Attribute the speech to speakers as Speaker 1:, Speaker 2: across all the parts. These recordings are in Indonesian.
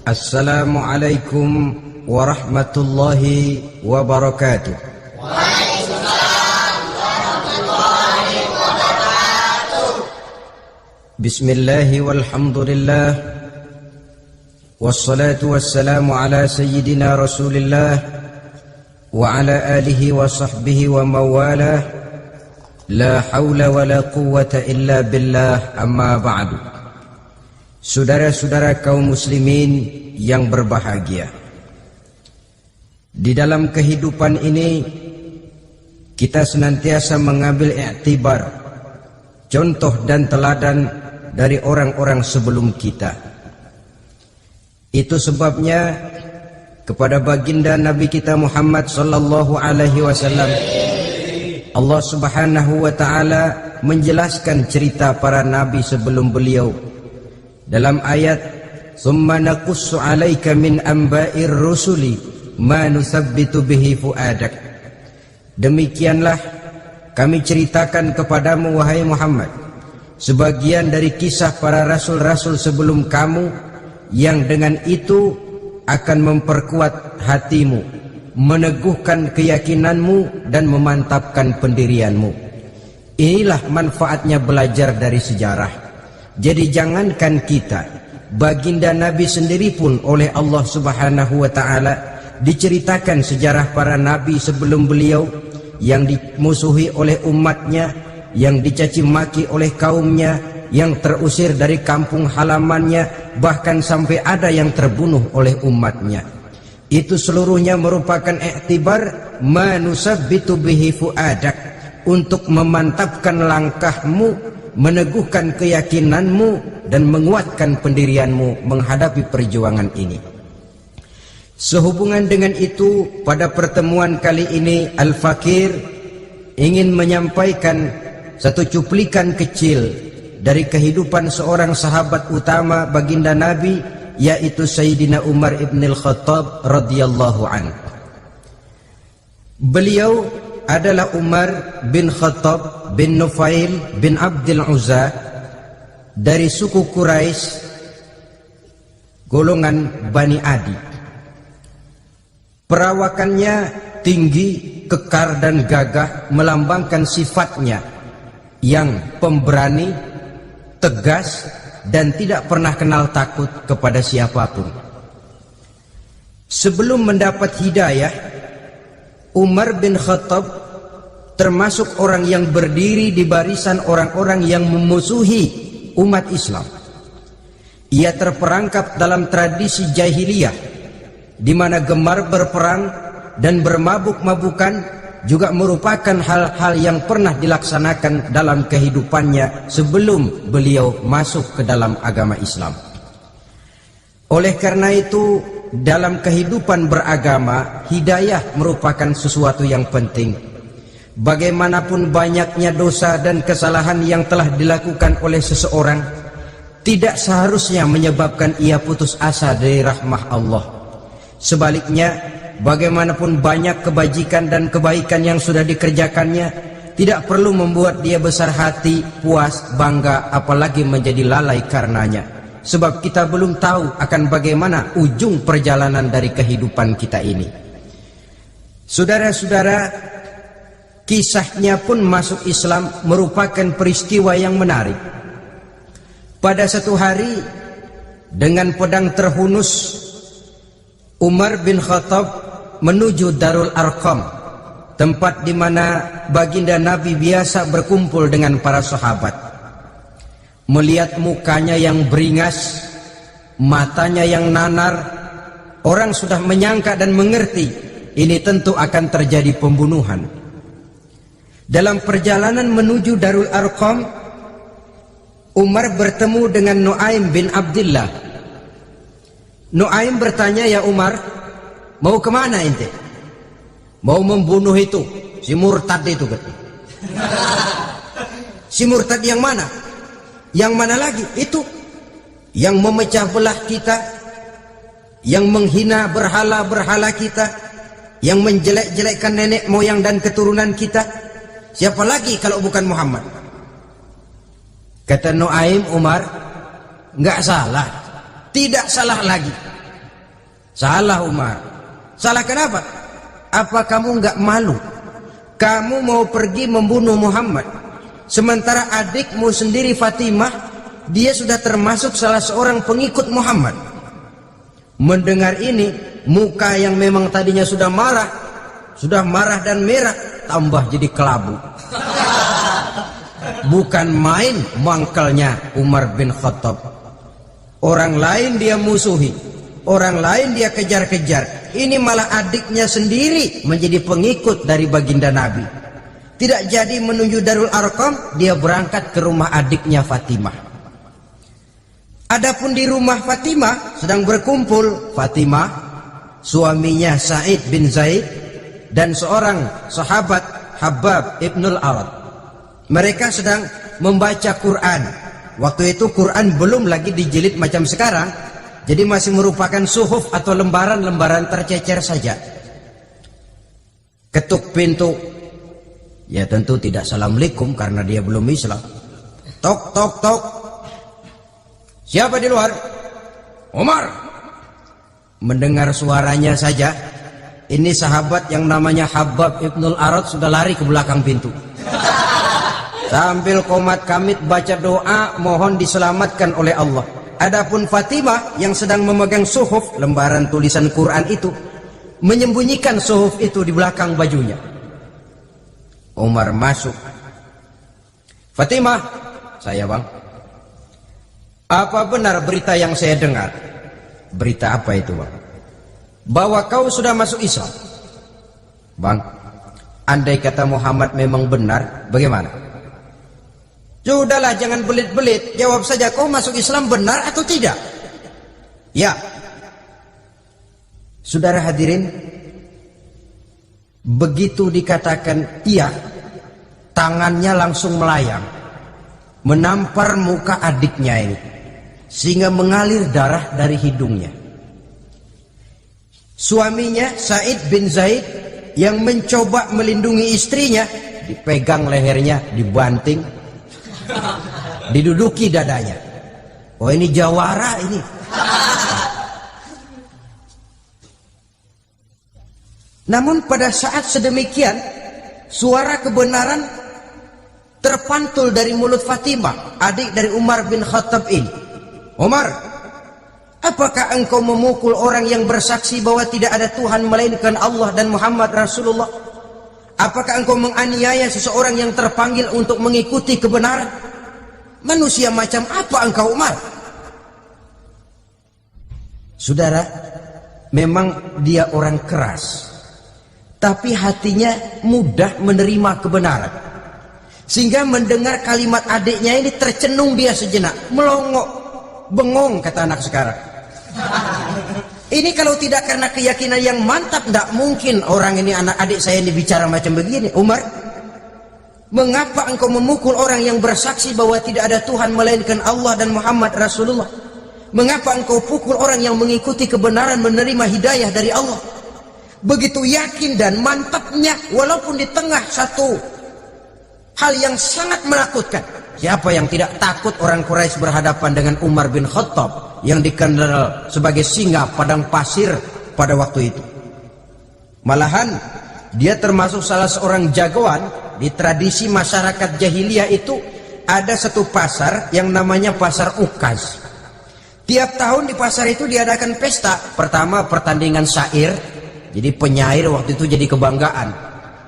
Speaker 1: Assalamualaikum warahmatullahi wabarakatuh.
Speaker 2: Waalaikumsalam warahmatullahi wabarakatuh.
Speaker 1: Bismillahi walhamdulillah, wassalatu wassalamu ala sayyidina rasulillah wa ala alihi wa sahbihi wa mawalah. La hawla wa la quwwata illa billah, amma ba'du. Saudara-saudara kaum muslimin yang berbahagia, di dalam kehidupan ini kita senantiasa mengambil iktibar, contoh dan teladan dari orang-orang sebelum kita. Itu sebabnya kepada baginda Nabi kita Muhammad sallallahu alaihi wasallam Allah Subhanahu wa taala menjelaskan cerita para nabi sebelum beliau dalam ayat "Tsumma naqussu 'alaika min amba'ir rusuli ma nusabbitu bihi fu'adak." Demikianlah kami ceritakan kepadamu wahai Muhammad sebagian dari kisah para rasul-rasul sebelum kamu yang dengan itu akan memperkuat hatimu, meneguhkan keyakinanmu dan memantapkan pendirianmu. Inilah manfaatnya belajar dari sejarah. Jadi jangankan kita, baginda Nabi sendiri pun oleh Allah Subhanahu wa taala diceritakan sejarah para nabi sebelum beliau yang dimusuhi oleh umatnya, yang dicaci maki oleh kaumnya, yang terusir dari kampung halamannya, bahkan sampai ada yang terbunuh oleh umatnya. Itu seluruhnya merupakan iktibar manusabbitu bihi fu'adak, untuk memantapkan langkahmu, meneguhkan keyakinanmu dan menguatkan pendirianmu menghadapi perjuangan ini. Sehubungan dengan itu, pada pertemuan kali ini Al-Fakir ingin menyampaikan satu cuplikan kecil dari kehidupan seorang sahabat utama baginda Nabi, yaitu Sayyidina Umar ibn al-Khattab radhiyallahu anhu. Beliau adalah Umar bin Khattab bin Nufail bin Abdul Uzza dari suku Quraisy golongan Bani Adi. Perawakannya tinggi, kekar dan gagah, melambangkan sifatnya yang pemberani, tegas dan tidak pernah kenal takut kepada siapapun. Sebelum mendapat hidayah, Umar bin Khattab termasuk orang yang berdiri di barisan orang-orang yang memusuhi umat Islam. Ia terperangkap dalam tradisi jahiliyah, di mana gemar berperang dan bermabuk-mabukan juga merupakan hal-hal yang pernah dilaksanakan dalam kehidupannya sebelum beliau masuk ke dalam agama Islam. Oleh karena itu, dalam kehidupan beragama, hidayah merupakan sesuatu yang penting. Bagaimanapun banyaknya dosa dan kesalahan yang telah dilakukan oleh seseorang, tidak seharusnya menyebabkan ia putus asa dari rahmah Allah. Sebaliknya, bagaimanapun banyak kebajikan dan kebaikan yang sudah dikerjakannya, tidak perlu membuat dia besar hati, puas, bangga, apalagi menjadi lalai karenanya. Sebab kita belum tahu akan bagaimana ujung perjalanan dari kehidupan kita ini. Saudara-saudara, kisahnya pun masuk Islam merupakan peristiwa yang menarik. Pada satu hari, dengan pedang terhunus, Umar bin Khattab menuju Darul Arqam, tempat di mana baginda Nabi biasa berkumpul dengan para sahabat. Melihat mukanya yang beringas, matanya yang nanar, orang sudah menyangka dan mengerti ini tentu akan terjadi pembunuhan. Dalam perjalanan menuju Darul Arqam, Umar bertemu dengan Nuaim bin Abdullah. Nuaim bertanya, "Ya Umar, mau kemana ente?" "Mau membunuh itu, si murtad itu." "Si murtad yang mana?" "Yang mana lagi?" "Itu yang memecah belah kita, yang menghina berhala-berhala kita, yang menjelek-jelekkan nenek moyang dan keturunan kita. Siapa lagi kalau bukan Muhammad?" Kata Nuaim, "Umar, nggak salah, tidak salah lagi. Salah Umar. Salah kenapa? Apa kamu nggak malu? Kamu mau pergi membunuh Muhammad, sementara adikmu sendiri Fatimah, dia sudah termasuk salah seorang pengikut Muhammad. Mendengar ini, muka yang memang tadinya sudah marah dan merah, tambah jadi kelabu. Bukan main mangkalnya Umar bin Khattab. Orang lain dia musuhi, orang lain dia kejar-kejar. Ini malah adiknya sendiri menjadi pengikut dari baginda Nabi. Tidak jadi menuju Darul Arqam, dia berangkat ke rumah adiknya Fatimah. Adapun di rumah Fatimah sedang berkumpul Fatimah, suaminya Sa'id bin Zaid, dan seorang sahabat Habab ibnul Arad. Mereka sedang membaca Quran. Waktu itu Quran belum lagi dijilid macam sekarang, jadi masih merupakan suhuf atau lembaran-lembaran tercecer saja. Ketuk pintu, ya tentu tidak assalamualaikum karena dia belum Islam. Tok tok tok. Siapa di luar? Umar. Mendengar suaranya saja, ini sahabat yang namanya Habab ibnul Arad sudah lari ke belakang pintu. Sambil komat kamit baca doa mohon diselamatkan oleh Allah. Adapun Fatimah yang sedang memegang suhuf, lembaran tulisan Quran itu, menyembunyikan suhuf itu di belakang bajunya. Umar masuk. Fatimah, saya bang. Apa benar berita yang saya dengar? Berita apa itu bang? Bahwa kau sudah masuk Islam. Bang, andai kata Muhammad memang benar, bagaimana? Sudahlah, jangan belit-belit. Jawab saja, kau masuk Islam benar atau tidak? Ya. Saudara hadirin, begitu dikatakan iya, tangannya langsung melayang, menampar muka adiknya ini, sehingga mengalir darah dari hidungnya. Suaminya Sa'id bin Zaid yang mencoba melindungi istrinya, dipegang lehernya, dibanting, diduduki dadanya. Oh, ini jawara ini. Namun pada saat sedemikian, suara kebenaran terpantul dari mulut Fatimah, adik dari Umar bin Khattab ini. Umar, apakah engkau memukul orang yang bersaksi bahwa tidak ada Tuhan melainkan Allah dan Muhammad Rasulullah? Apakah engkau menganiaya seseorang yang terpanggil untuk mengikuti kebenaran? Manusia macam apa engkau Umar? Saudara, memang dia orang keras, tapi hatinya mudah menerima kebenaran. Sehingga mendengar kalimat adiknya ini tercenung dia sejenak, melongok, bengong kata anak sekarang. Ini kalau tidak karena keyakinan yang mantap, tidak mungkin orang ini, anak adik saya ini bicara macam begini. Umar, mengapa engkau memukul orang yang bersaksi bahwa tidak ada Tuhan melainkan Allah dan Muhammad Rasulullah? Mengapa engkau pukul orang yang mengikuti kebenaran, menerima hidayah dari Allah? Begitu yakin dan mantapnya, walaupun di tengah satu hal yang sangat menakutkan. Siapa yang tidak takut orang Quraisy berhadapan dengan Umar bin Khattab yang dikenal sebagai singa padang pasir pada waktu itu? Malahan dia termasuk salah seorang jagoan. Di tradisi masyarakat jahiliyah itu ada satu pasar yang namanya pasar Ukaz. Tiap tahun di pasar itu diadakan pesta. Pertama pertandingan syair, jadi penyair waktu itu jadi kebanggaan.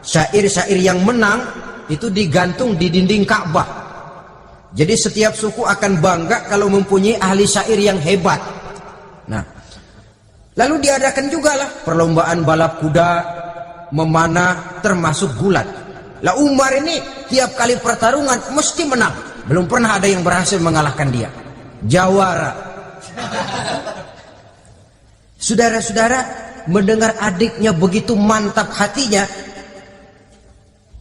Speaker 1: Syair-syair yang menang itu digantung di dinding Ka'bah. Jadi setiap suku akan bangga kalau mempunyai ahli syair yang hebat. Nah, lalu diadakan juga lah perlombaan balap kuda, memanah, termasuk gulat. Lah Umar ini tiap kali pertarungan mesti menang. Belum pernah ada yang berhasil mengalahkan dia. Jawara. Saudara-saudara, mendengar adiknya begitu mantap hatinya,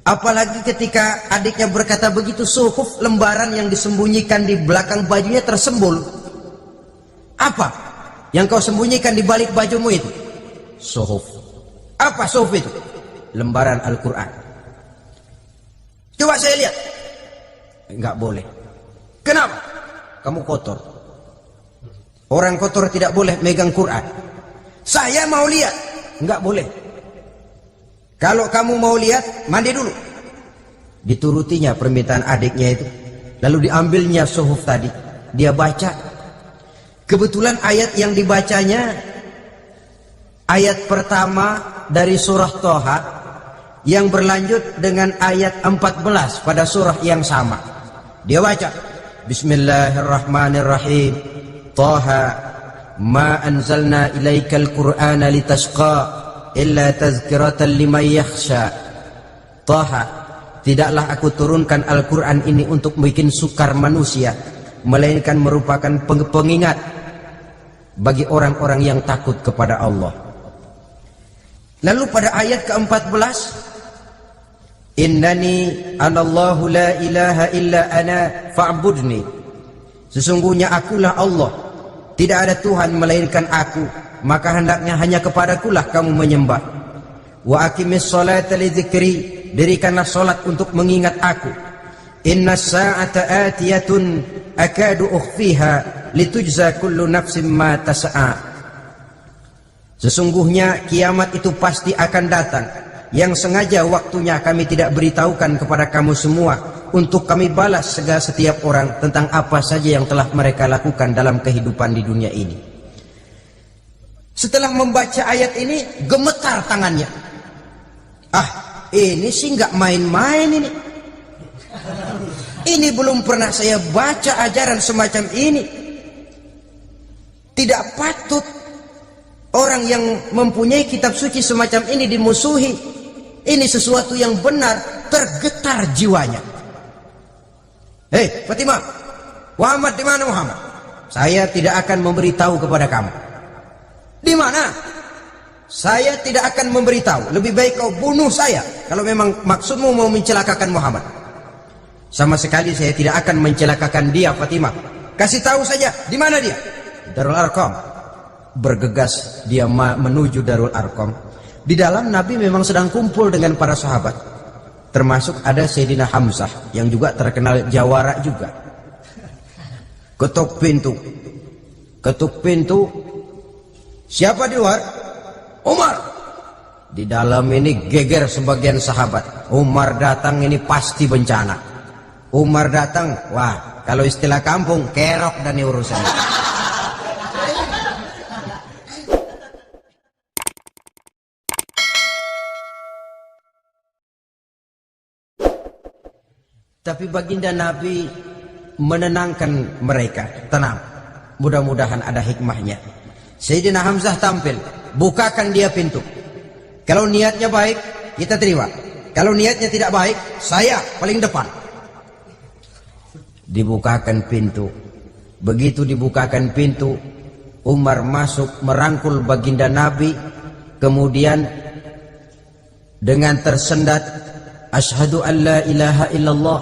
Speaker 1: apalagi ketika adiknya berkata begitu, suhuf, lembaran yang disembunyikan di belakang bajunya tersembul. Apa yang kau sembunyikan di balik bajumu itu? Suhuf. Apa suhuf itu? Lembaran Al-Quran. Coba saya lihat. Enggak boleh. Kenapa? Kamu kotor. Orang kotor tidak boleh megang Quran. Saya mau lihat. Enggak boleh. Kalau kamu mau lihat, mandi dulu. Diturutinya permintaan adiknya itu. Lalu diambilnya suhuf tadi. Dia baca. Kebetulan ayat yang dibacanya ayat pertama dari surah Toha yang berlanjut dengan ayat 14 pada surah yang sama. Dia baca, Bismillahirrahmanirrahim. Toha ma anzalna ilaikal qur'ana litashqa illa tazkiratan liman yakhsha. Toha, tidaklah aku turunkan Al-Quran ini untuk bikin sukar manusia, melainkan merupakan pengingat bagi orang-orang yang takut kepada Allah. Lalu pada ayat ke-14, Innani anallahu la ilaha illa ana fa'budni. Sesungguhnya akulah Allah, tidak ada Tuhan melainkan aku, maka hendaknya hanya kepadakulah kamu menyembah. Wa aqimis sholata li dzikri, dirikanlah salat untuk mengingat aku. Inna sa'ata atiyatun akadu ukhfiha litujza kullu nafsin ma tas'a. Sesungguhnya kiamat itu pasti akan datang, yang sengaja waktunya kami tidak beritahukan kepada kamu semua, untuk kami balas segala setiap orang tentang apa saja yang telah mereka lakukan dalam kehidupan di dunia ini. Setelah membaca ayat ini, gemetar tangannya. Ini sih nggak main-main ini. Ini belum pernah saya baca ajaran semacam ini. Tidak patut orang yang mempunyai kitab suci semacam ini dimusuhi. Ini sesuatu yang benar, tergetar jiwanya. Hei Fatimah, Muhammad di mana Muhammad? Saya tidak akan memberitahu kepada kamu. Di mana? Saya tidak akan memberitahu. Lebih baik kau bunuh saya kalau memang maksudmu mau mencelakakan Muhammad. Sama sekali saya tidak akan mencelakakan dia, Fatimah. Kasih tahu saja, di mana dia? Darul Arqam. Bergegas dia menuju Darul Arqam. Di dalam Nabi memang sedang kumpul dengan para sahabat, termasuk ada Sayyidina Hamzah yang juga terkenal jawara juga. Ketuk pintu. Ketuk pintu. Siapa di luar? Umar. Di dalam ini geger sebagian sahabat. Umar datang ini pasti bencana. Umar datang, wah, kalau istilah kampung, kerok dan urusan. Tapi baginda Nabi menenangkan mereka. Tenang, mudah-mudahan ada hikmahnya. Sayyidina Hamzah tampil, bukakan dia pintu. Kalau niatnya baik, kita terima. Kalau niatnya tidak baik, saya paling depan. Dibukakan pintu. Begitu dibukakan pintu, Umar masuk merangkul baginda Nabi. Kemudian dengan tersendat, Asyhadu an la ilaha illallah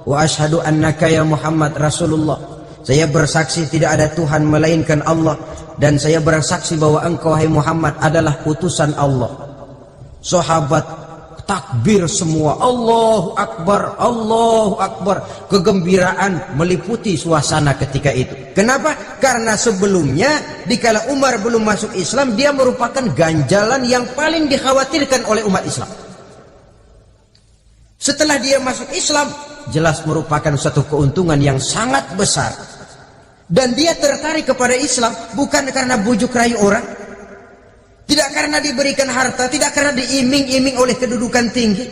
Speaker 1: wa asyhadu annaka ya Muhammad Rasulullah. Saya bersaksi tidak ada Tuhan melainkan Allah, dan saya bersaksi bahwa engkau hai Muhammad adalah utusan Allah. Sahabat takbir semua, Allahu Akbar, Allahu Akbar. Kegembiraan meliputi suasana ketika itu. Kenapa? Karena sebelumnya dikala Umar belum masuk Islam, dia merupakan ganjalan yang paling dikhawatirkan oleh umat Islam. Setelah dia masuk Islam, jelas merupakan suatu keuntungan yang sangat besar. Dan dia tertarik kepada Islam bukan karena bujuk rayu orang, tidak karena diberikan harta, tidak karena diiming-iming oleh kedudukan tinggi,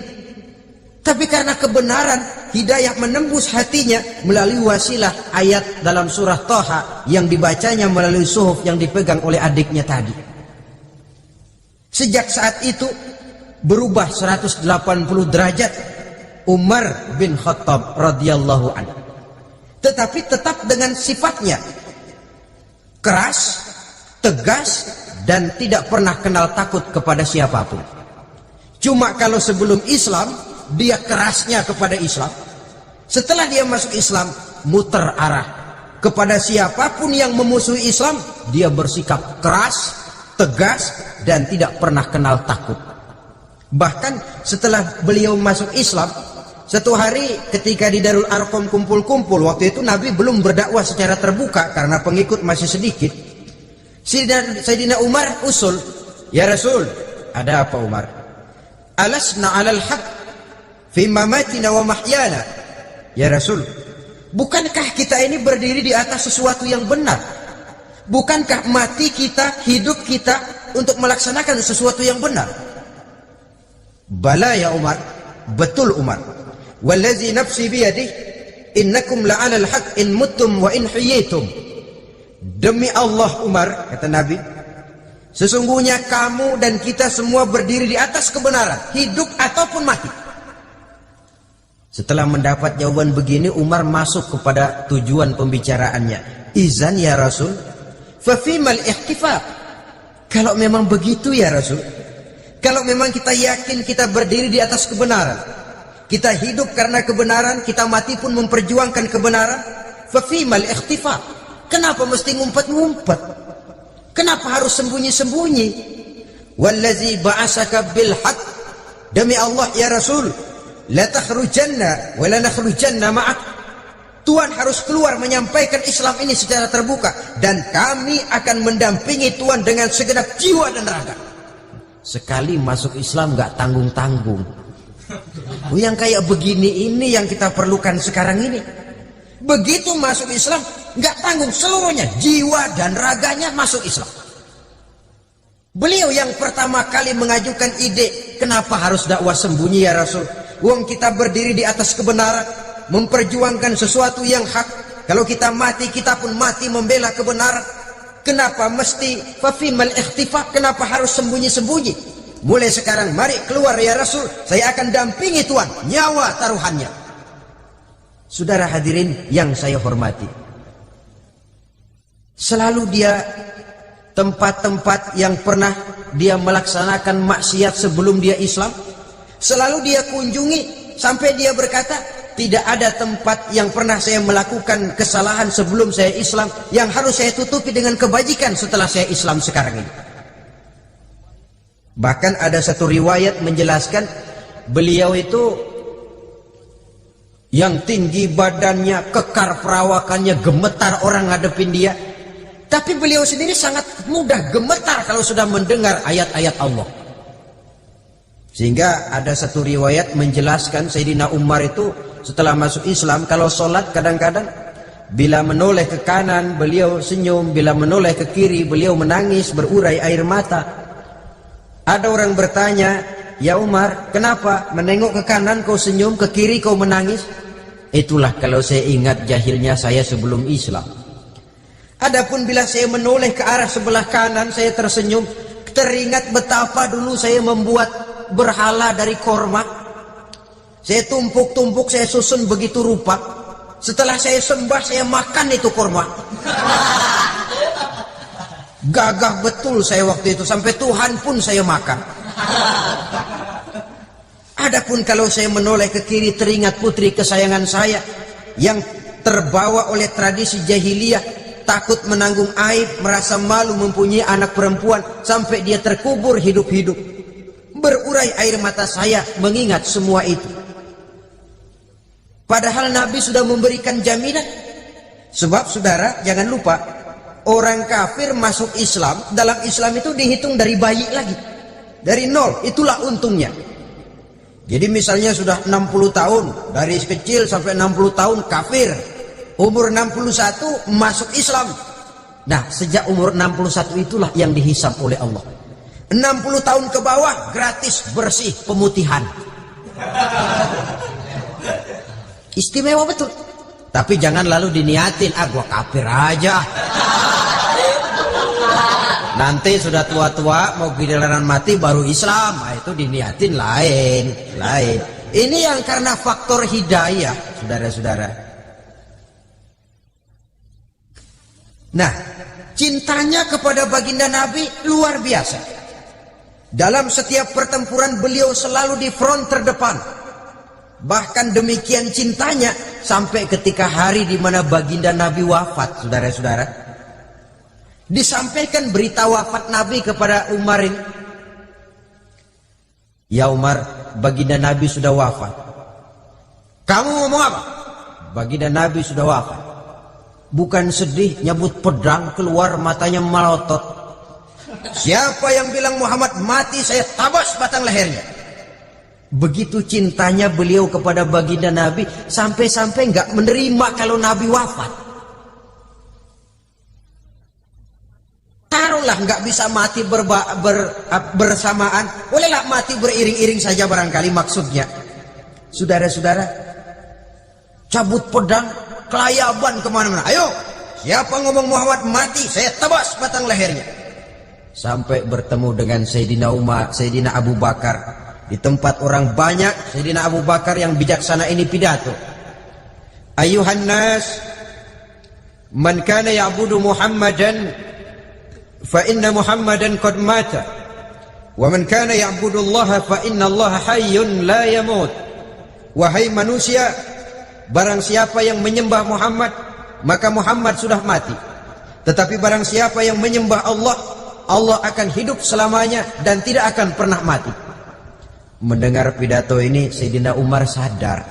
Speaker 1: tapi karena kebenaran. Hidayah menembus hatinya melalui wasilah ayat dalam surah Toha yang dibacanya melalui suhuf yang dipegang oleh adiknya tadi. Sejak saat itu berubah 180 derajat Umar bin Khattab radhiyallahu anhu. Tetapi tetap dengan sifatnya keras, tegas, dan tidak pernah kenal takut kepada siapapun. Cuma kalau sebelum Islam dia kerasnya kepada Islam. Setelah dia masuk Islam, muter arah. Kepada siapapun yang memusuhi Islam, dia bersikap keras, tegas, dan tidak pernah kenal takut. Bahkan setelah beliau masuk Islam, satu hari ketika di Darul Arqam kumpul-kumpul, waktu itu Nabi belum berdakwah secara terbuka karena pengikut masih sedikit. Sayyidina Umar usul, "Ya Rasul, ada apa Umar? Alasna 'alal haq fi mamatina wa mahyana?" Ya Rasul, bukankah kita ini berdiri di atas sesuatu yang benar? Bukankah mati kita, hidup kita untuk melaksanakan sesuatu yang benar? Bala ya Umar, betul Umar. Wallazi nafsi biyadih, innakum la'alal haq in muttum wa in hiyitum. Demi Allah Umar, kata Nabi, sesungguhnya kamu dan kita semua berdiri di atas kebenaran, hidup ataupun mati. Setelah mendapat jawaban begini, Umar masuk kepada tujuan pembicaraannya. Izan ya Rasul, fafimal ihtifaq. Kalau memang begitu ya Rasul, kalau memang kita yakin kita berdiri di atas kebenaran, kita hidup karena kebenaran, kita mati pun memperjuangkan kebenaran, fafimal ihtifaq. Kenapa mesti ngumpet-ngumpet? Kenapa harus sembunyi-sembunyi? Wallazi ba'asaka bil haqq, demi Allah ya Rasul, la takhrujanna wa la nakhrujanna ma'ak. Tuhan harus keluar menyampaikan Islam ini secara terbuka, dan kami akan mendampingi Tuhan dengan segenap jiwa dan raga. Sekali masuk Islam gak tanggung-tanggung. Yang kayak begini ini yang kita perlukan sekarang ini. Begitu masuk Islam gak tanggung seluruhnya, jiwa dan raganya masuk Islam. Beliau yang pertama kali mengajukan ide, kenapa harus dakwah sembunyi ya Rasul? Wong kita berdiri di atas kebenaran, memperjuangkan sesuatu yang hak. Kalau kita mati, kita pun mati membela kebenaran. Kenapa mesti fafimal ikhtifaq? Kenapa harus sembunyi-sembunyi? Mulai sekarang mari keluar ya Rasul, saya akan dampingi Tuhan, nyawa taruhannya. Saudara hadirin yang saya hormati, selalu dia tempat-tempat yang pernah dia melaksanakan maksiat sebelum dia Islam, selalu dia kunjungi sampai dia berkata, tidak ada tempat yang pernah saya melakukan kesalahan sebelum saya Islam yang harus saya tutupi dengan kebajikan setelah saya Islam sekarang ini. Bahkan ada satu riwayat menjelaskan beliau itu yang tinggi badannya, kekar perawakannya, gemetar orang ngadepin dia. Tapi beliau sendiri sangat mudah gemetar kalau sudah mendengar ayat-ayat Allah. Sehingga ada satu riwayat menjelaskan Sayyidina Umar itu setelah masuk Islam, kalau sholat kadang-kadang bila menoleh ke kanan beliau senyum, bila menoleh ke kiri beliau menangis berurai air mata. Ada orang bertanya, ya Umar, kenapa menengok ke kanan kau senyum, ke kiri kau menangis? Itulah kalau saya ingat jahilnya saya sebelum Islam. Adapun bila saya menoleh ke arah sebelah kanan saya tersenyum, teringat betapa dulu saya membuat berhala dari korma. Saya tumpuk-tumpuk, saya susun begitu rupa. Setelah saya sembah, saya makan itu korma. Gagah betul saya waktu itu, sampai Tuhan pun saya makan. Adapun kalau saya menoleh ke kiri, teringat putri kesayangan saya yang terbawa oleh tradisi jahiliyah, takut menanggung aib, merasa malu mempunyai anak perempuan, sampai dia terkubur hidup-hidup. Berurai air mata saya mengingat semua itu. Padahal Nabi sudah memberikan jaminan. Sebab saudara jangan lupa, orang kafir masuk Islam, dalam Islam itu dihitung dari bayi lagi, dari nol. Itulah untungnya. Jadi misalnya sudah 60 tahun, dari kecil sampai 60 tahun kafir, umur 61 masuk Islam. Nah, sejak umur 61 itulah yang dihisab oleh Allah. 60 tahun ke bawah gratis bersih pemutihan. Istimewa betul. Tapi jangan lalu diniatin, gua kafir aja. Nanti sudah tua-tua mau giliran mati baru Islam. Nah, itu diniatin lain. Ini yang karena faktor hidayah, saudara-saudara. Nah, cintanya kepada baginda Nabi luar biasa. Dalam setiap pertempuran beliau selalu di front terdepan. Bahkan demikian cintanya sampai ketika hari di mana baginda Nabi wafat, saudara-saudara. Disampaikan berita wafat Nabi kepada Umar ini. Ya Umar, baginda Nabi sudah wafat. Kamu ngomong apa? Baginda Nabi sudah wafat. bukan sedih, nyabut pedang keluar matanya melotot. Siapa yang bilang Muhammad mati, saya tabas batang lehernya. Begitu cintanya beliau kepada baginda Nabi, sampai-sampai nggak menerima kalau Nabi wafat. Taruhlah nggak bisa mati bersamaan, bolehlah mati beriring-iring saja barangkali maksudnya. Saudara-saudara, cabut pedang, kelayaban kemana-mana. Ayo, siapa ngomong Muhammad mati, saya tebas batang lehernya. Sampai bertemu dengan Sayyidina Umar, Sayyidina Abu Bakar. Di tempat orang banyak, Sayyidina Abu Bakar yang bijaksana ini pidato. Ayuhan nas, man kana ya'budu Muhammadan, fa inna Muhammadan qad mata. Wa man kana ya'budu Allah, fa inna Allah hayyun la yamut. Wahai manusia, barang siapa yang menyembah Muhammad, maka Muhammad sudah mati. Tetapi barang siapa yang menyembah Allah, Allah akan hidup selamanya dan tidak akan pernah mati. Mendengar pidato ini, Sayyidina Umar sadar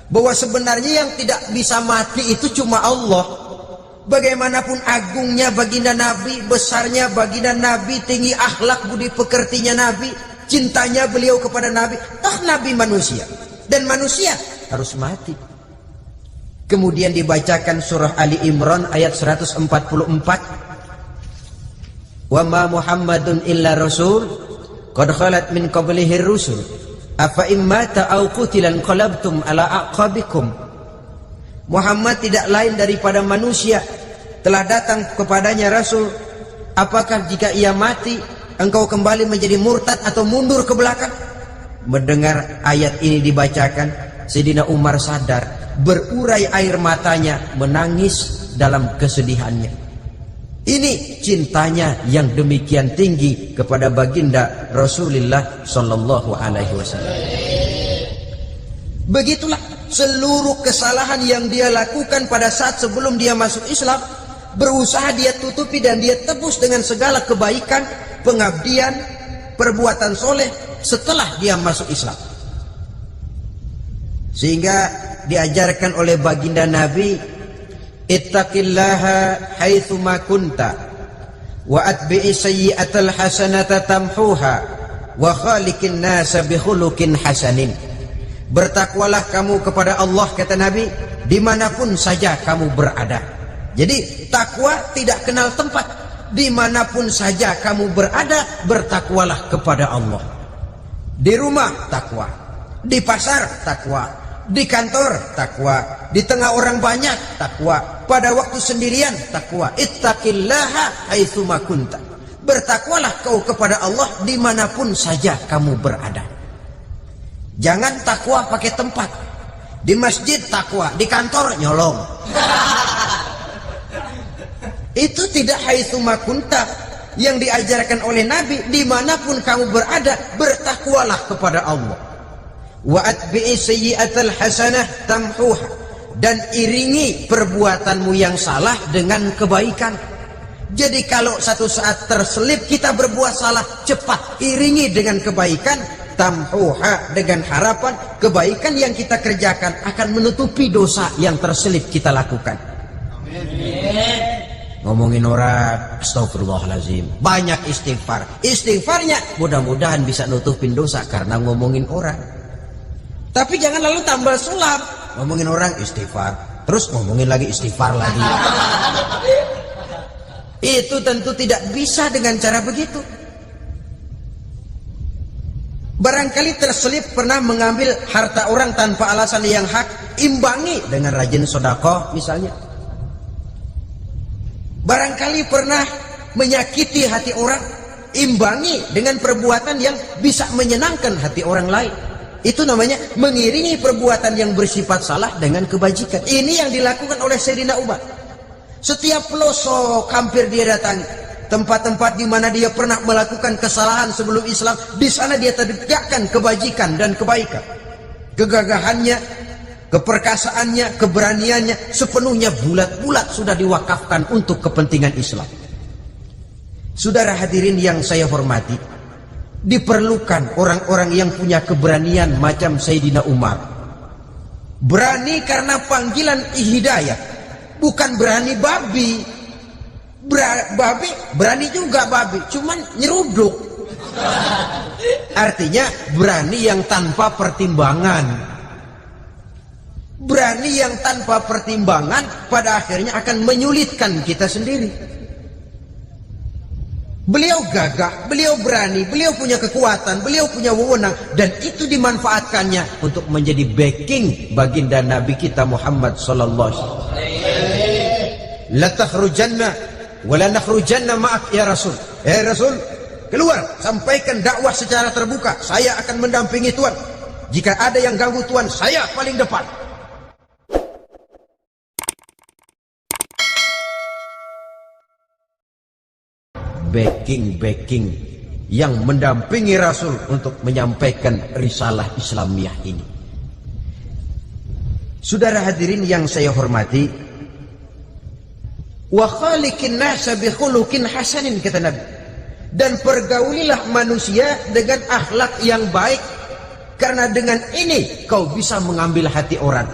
Speaker 1: bahwa sebenarnya yang tidak bisa mati itu cuma Allah. Bagaimanapun agungnya baginda Nabi, besarnya baginda Nabi, tinggi akhlak budi pekertinya Nabi, cintanya beliau kepada Nabi, toh Nabi manusia dan manusia harus mati. Kemudian dibacakan surah Ali Imran ayat 144. Wa ma Muhammadun illa rasul qad khalat min qablihi rusul afa immata aw qutilan qalabtum ala aqabikum. Muhammad tidak lain daripada manusia, telah datang kepadanya rasul, apakah jika ia mati engkau kembali menjadi murtad atau mundur ke belakang? Mendengar ayat ini dibacakan, Sayyidina Umar sadar, berurai air matanya, menangis dalam kesedihannya. Ini cintanya yang demikian tinggi kepada baginda Rasulullah Sallallahu Alaihi Wasallam. Begitulah seluruh kesalahan yang dia lakukan pada saat sebelum dia masuk Islam, berusaha dia tutupi dan dia tebus dengan segala kebaikan, pengabdian, perbuatan soleh setelah dia masuk Islam. Sehingga diajarkan oleh baginda Nabi, ittaqillaha haitsu ma kunta wa atbi'i sayyi'atal hasanata tamhuha wa khaliqin nasa bi khuluqin hasanin. Bertakwalah kamu kepada Allah, kata Nabi, dimanapun saja kamu berada. Jadi takwa tidak kenal tempat. Dimanapun saja kamu berada, bertakwalah kepada Allah. Di rumah takwa, di pasar takwa, di kantor takwa, di tengah orang banyak takwa, pada waktu sendirian takwa. Ittaqillaha haitsu ma kunta. Bertakwalah kau kepada Allah dimanapun saja kamu berada. Jangan takwa pakai tempat. Di masjid takwa, di kantor nyolong. Itu tidak haitsu ma kunta yang diajarkan oleh Nabi. Dimanapun kamu berada, bertakwalah kepada Allah. Wa atbi'i sayyi'atal hasanah tamhuha, dan iringi perbuatanmu yang salah dengan kebaikan. Jadi kalau satu saat terselip kita berbuat salah, cepat iringi dengan kebaikan, tamhuha, dengan harapan kebaikan yang kita kerjakan akan menutupi dosa yang terselip kita lakukan. Amin. Ngomongin orang, astagfirullahaladzim, banyak istighfar. Istighfarnya mudah-mudahan bisa nutupin dosa karena ngomongin orang. Tapi jangan lalu tambah sulap, ngomongin orang istighfar, terus ngomongin lagi istighfar lagi. Itu tentu tidak bisa dengan cara begitu. Barangkali terselip pernah mengambil harta orang tanpa alasan yang hak, imbangi dengan rajin sedekah misalnya. Barangkali pernah menyakiti hati orang, imbangi dengan perbuatan yang bisa menyenangkan hati orang lain. Itu namanya mengiringi perbuatan yang bersifat salah dengan kebajikan. Ini yang dilakukan oleh Sayyidina Umar. Setiap pelosok hampir dia datangi, tempat-tempat di mana dia pernah melakukan kesalahan sebelum Islam, di sana dia tegakkan kebajikan dan kebaikan. Kegagahannya, keperkasaannya, keberaniannya sepenuhnya bulat-bulat sudah diwakafkan untuk kepentingan Islam. Saudara hadirin yang saya hormati, diperlukan orang-orang yang punya keberanian macam Sayyidina Umar. Berani karena panggilan hidayah, bukan berani babi. Babi berani juga babi, cuman nyeruduk. Artinya berani yang tanpa pertimbangan. Berani yang tanpa pertimbangan pada akhirnya akan menyulitkan kita sendiri. Beliau gagah, beliau berani, beliau punya kekuatan, beliau punya wewenang, dan itu dimanfaatkannya untuk menjadi backing baginda Nabi kita Muhammad sallallahu alaihi wasallam. La takhrujanna wa la nakhrujanna ma'ak ya Rasul. Rasul, keluar, sampaikan dakwah secara terbuka. Saya akan mendampingi Tuhan. Jika ada yang ganggu Tuhan, saya paling depan. Backing yang mendampingi Rasul untuk menyampaikan risalah Islamiyah ini. Saudara hadirin yang saya hormati, wa khaliqin nasa bi khuluqin hasanin, kata Nabi, dan pergaulilah manusia dengan akhlak yang baik, karena dengan ini kau bisa mengambil hati orang.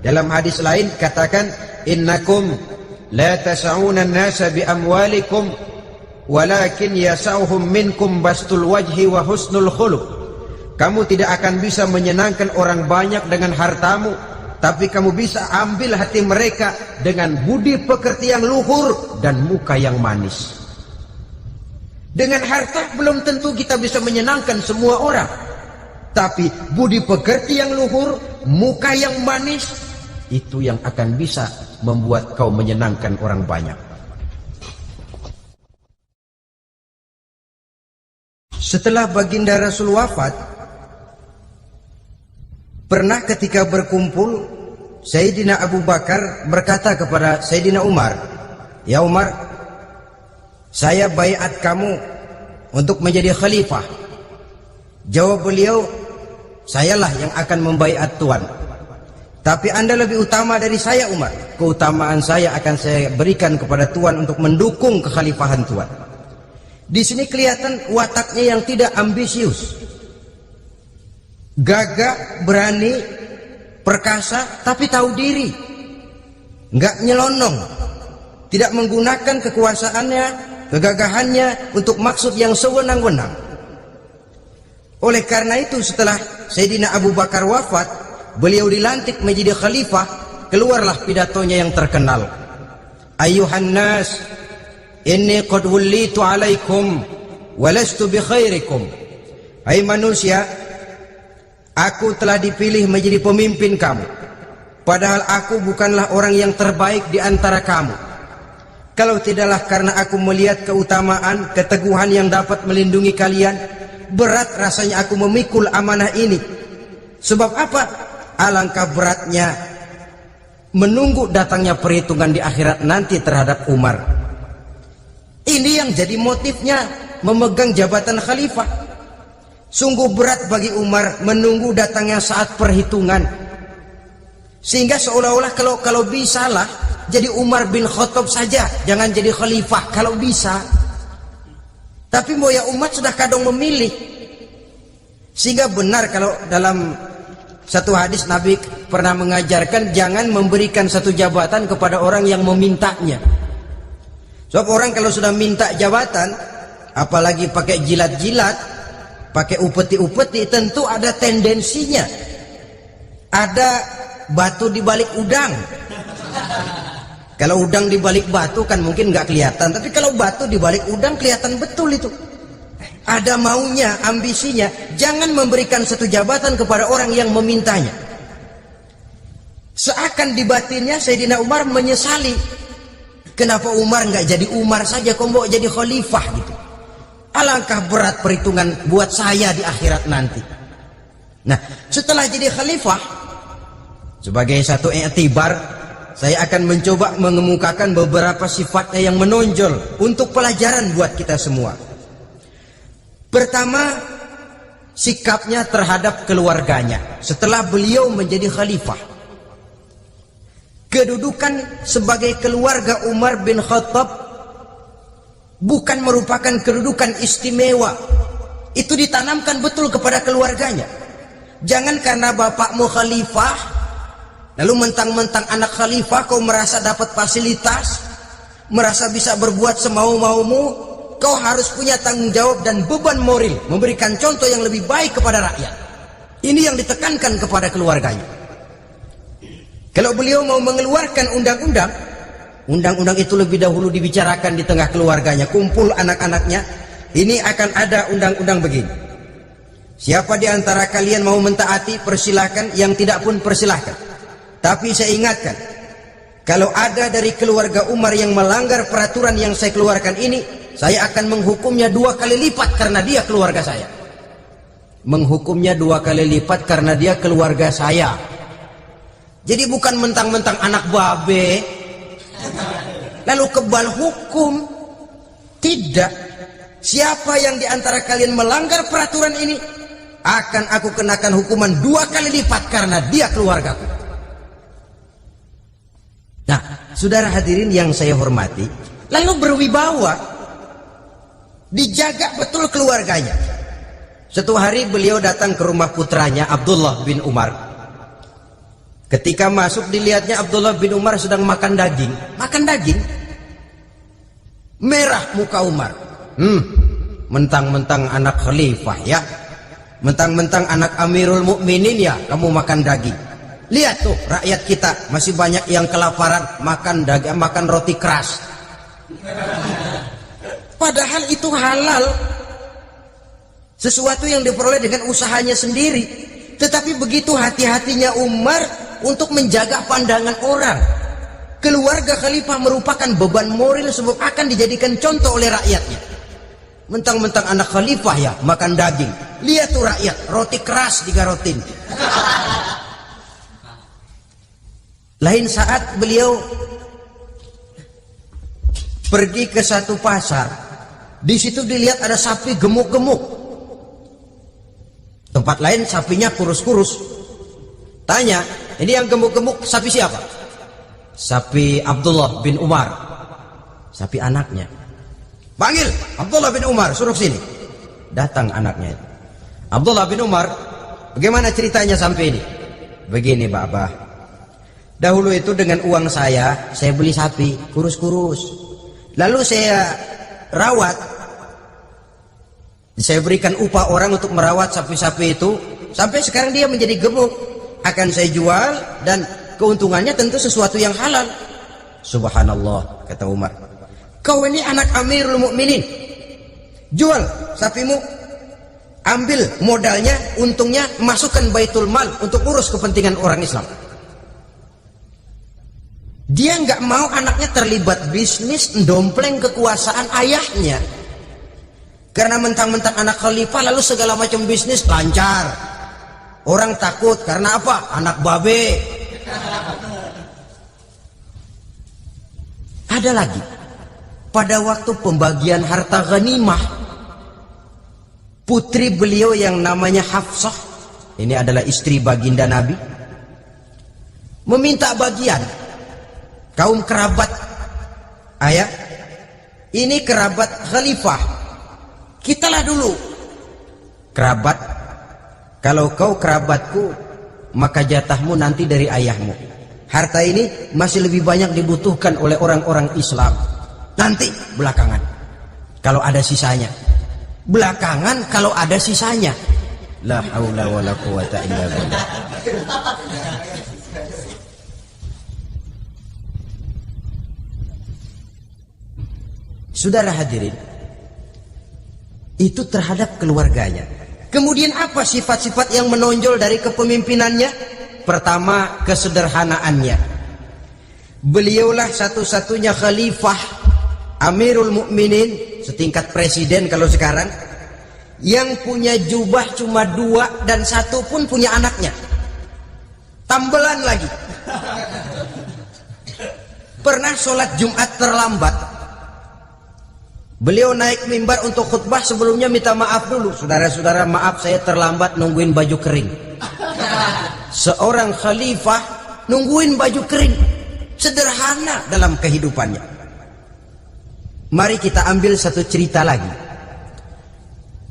Speaker 1: Dalam hadis lain katakan, innakum la tas'una an-nasa bi amwalikum walakin yasauhum minkum bastul wajhi wa husnul khuluq. Kamu tidak akan bisa menyenangkan orang banyak dengan hartamu, tapi kamu bisa ambil hati mereka dengan budi pekerti yang luhur dan muka yang manis. Dengan harta belum tentu kita bisa menyenangkan semua orang, tapi budi pekerti yang luhur, muka yang manis, itu yang akan bisa membuat kau menyenangkan orang banyak. Setelah baginda Rasul wafat, pernah ketika berkumpul, Sayyidina Abu Bakar berkata kepada Sayyidina Umar, "Ya Umar, saya baiat kamu untuk menjadi khalifah." Jawab beliau, "Sayalah yang akan membaiat Tuan. Tapi Anda lebih utama dari saya, Umar. Keutamaan saya akan saya berikan kepada Tuan untuk mendukung kekhalifahan Tuan." Di sini kelihatan wataknya yang tidak ambisius, gagah, berani, perkasa, tapi tahu diri, nggak nyelonong, tidak menggunakan kekuasaannya, kegagahannya untuk maksud yang sewenang-wenang. Oleh karena itu, setelah Sayyidina Abu Bakar wafat, beliau dilantik menjadi khalifah. Keluarlah pidatonya yang terkenal, "Ayyuhan nas, inni qad wullitu alaikum walastu bi khairikum." Hai manusia, aku telah dipilih menjadi pemimpin kamu, padahal aku bukanlah orang yang terbaik di antara kamu. Kalau tidaklah karena aku melihat keutamaan, keteguhan yang dapat melindungi kalian, berat rasanya aku memikul amanah ini. Sebab apa? Alangkah beratnya menunggu datangnya perhitungan di akhirat nanti terhadap Umar. Ini yang jadi motifnya memegang jabatan khalifah. Sungguh berat bagi Umar menunggu datangnya saat perhitungan. Sehingga seolah-olah kalau bisalah jadi Umar bin Khattab saja, jangan jadi khalifah kalau bisa. Tapi moya umat sudah kadang memilih. Sehingga benar kalau dalam satu hadis Nabi pernah mengajarkan jangan memberikan satu jabatan kepada orang yang memintanya. Sebab orang kalau sudah minta jabatan, apalagi pakai jilat-jilat, pakai upeti-upeti, tentu ada tendensinya. Ada batu di balik udang. Kalau udang di balik batu kan mungkin nggak kelihatan, tapi kalau batu di balik udang kelihatan betul itu. Ada maunya, ambisinya. Jangan memberikan satu jabatan kepada orang yang memintanya. Seakan di batinnya Sayyidina Umar menyesali. Kenapa Umar nggak jadi Umar saja, kok mau jadi khalifah gitu? Alangkah berat perhitungan buat saya di akhirat nanti. Nah, setelah jadi khalifah, sebagai satu i'tibar, saya akan mencoba mengemukakan beberapa sifatnya yang menonjol untuk pelajaran buat kita semua. Pertama, sikapnya terhadap keluarganya setelah beliau menjadi khalifah. Kedudukan sebagai keluarga Umar bin Khattab bukan merupakan kedudukan istimewa. Itu ditanamkan betul kepada keluarganya. Jangan karena bapakmu khalifah, Lalu mentang-mentang anak khalifah kau merasa dapat fasilitas, merasa bisa berbuat semau-maumu, kau harus punya tanggung jawab dan beban moral memberikan contoh yang lebih baik kepada rakyat. Ini yang ditekankan kepada keluarganya. Kalau beliau mau mengeluarkan undang-undang, undang-undang itu lebih dahulu dibicarakan di tengah keluarganya, kumpul anak-anaknya. Ini akan ada undang-undang begini. Siapa di antara kalian mau mentaati, persilahkan. Yang tidak pun persilahkan. Tapi saya ingatkan, kalau ada dari keluarga Umar yang melanggar peraturan yang saya keluarkan ini, saya akan menghukumnya 2 kali lipat karena dia keluarga saya. Menghukumnya 2 kali lipat karena dia keluarga saya. Jadi bukan mentang-mentang anak babe lalu kebal hukum. Tidak. Siapa yang di antara kalian melanggar peraturan ini, akan aku kenakan hukuman 2 kali lipat karena dia keluargaku. Nah, saudara hadirin yang saya hormati, lalu berwibawa, dijaga betul keluarganya. Suatu hari beliau datang ke rumah putranya Abdullah bin Umar. Ketika masuk dilihatnya Abdullah bin Umar sedang makan daging. Makan daging. Merah muka Umar. Mentang-mentang anak khalifah ya. Mentang-mentang anak Amirul Mukminin ya, kamu makan daging. Lihat tuh, rakyat kita masih banyak yang kelaparan, makan daging, makan roti keras. Padahal itu halal. Sesuatu yang diperoleh dengan usahanya sendiri. Tetapi begitu hati-hatinya Umar untuk menjaga pandangan orang. Keluarga khalifah merupakan beban moral sebab akan dijadikan contoh oleh rakyatnya. Mentang-mentang anak khalifah ya, makan daging. Lihat tuh rakyat, roti keras digarotin. Lain saat beliau pergi ke satu pasar, di situ dilihat ada sapi gemuk-gemuk. Tempat lain sapinya kurus-kurus. Tanya, ini yang gemuk-gemuk sapi siapa? Sapi Abdullah bin Umar, sapi anaknya. Panggil Abdullah bin Umar, suruh sini. Datang anaknya. Abdullah bin Umar, bagaimana ceritanya sampai ini? Begini, Bapak. Dahulu itu dengan uang saya beli sapi kurus-kurus. Lalu saya rawat. Saya berikan upah orang untuk merawat sapi-sapi itu. Sampai sekarang dia menjadi gemuk. Akan saya jual dan keuntungannya tentu sesuatu yang halal. Subhanallah, kata Umar. Kau ini anak Amirul Mukminin. Jual sapimu. Ambil modalnya, untungnya, masukkan Baitul Mal untuk urus kepentingan orang Islam. Dia nggak mau anaknya terlibat bisnis, ndompleng kekuasaan ayahnya. Karena mentang-mentang anak khalifah lalu segala macam bisnis lancar. Orang takut karena apa? Anak babe. Ada lagi. Pada waktu pembagian harta ghanimah, putri beliau yang namanya Hafsah, ini adalah istri baginda Nabi, meminta bagian. Kaum kerabat ayah, ini kerabat khalifah, kitalah dulu kerabat. Kalau kau kerabatku, maka jatahmu nanti dari ayahmu. Harta ini masih lebih banyak dibutuhkan oleh orang-orang Islam. Nanti belakangan kalau ada sisanya. Belakangan kalau ada sisanya. La haula wala quwata illa billah. Saudara hadirin, itu terhadap keluarganya. Kemudian apa sifat-sifat yang menonjol dari kepemimpinannya? Pertama, kesederhanaannya. Beliaulah satu-satunya khalifah, Amirul Mukminin, setingkat presiden kalau sekarang, yang punya jubah cuma 2 dan 1 pun punya anaknya. Tambelan lagi. Pernah sholat Jumat terlambat. Beliau naik mimbar untuk khutbah, sebelumnya minta maaf dulu. Saudara-saudara, maaf saya terlambat nungguin baju kering. Seorang khalifah nungguin baju kering. Sederhana dalam kehidupannya. Mari kita ambil satu cerita lagi.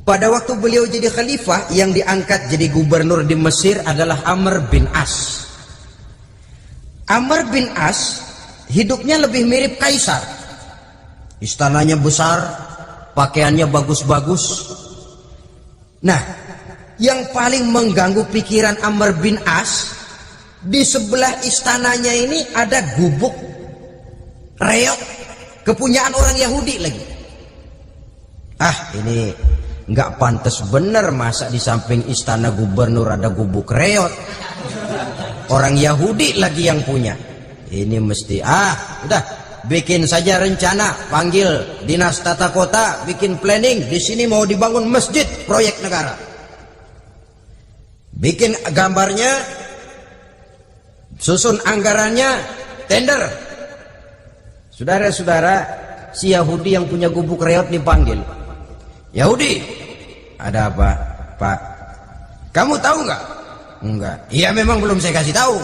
Speaker 1: Pada waktu beliau jadi khalifah, yang diangkat jadi gubernur di Mesir adalah Amr bin As. Amr bin As hidupnya lebih mirip kaisar. Istananya besar, pakaiannya bagus-bagus. Nah, yang paling mengganggu pikiran Amr bin As, di sebelah istananya ini ada gubuk reok kepunyaan orang Yahudi lagi. Ini nggak pantas bener, masa di samping istana gubernur ada gubuk reok, orang Yahudi lagi yang punya. Ini mesti udah bikin saja rencana, panggil dinas tata kota, bikin planning. Di sini mau dibangun masjid, proyek negara. Bikin gambarnya, susun anggarannya, tender. Saudara-saudara, si Yahudi yang punya gubuk reot dipanggil. Yahudi, ada apa, Pak? Kamu tahu nggak? Enggak. Iya, memang belum saya kasih tahu.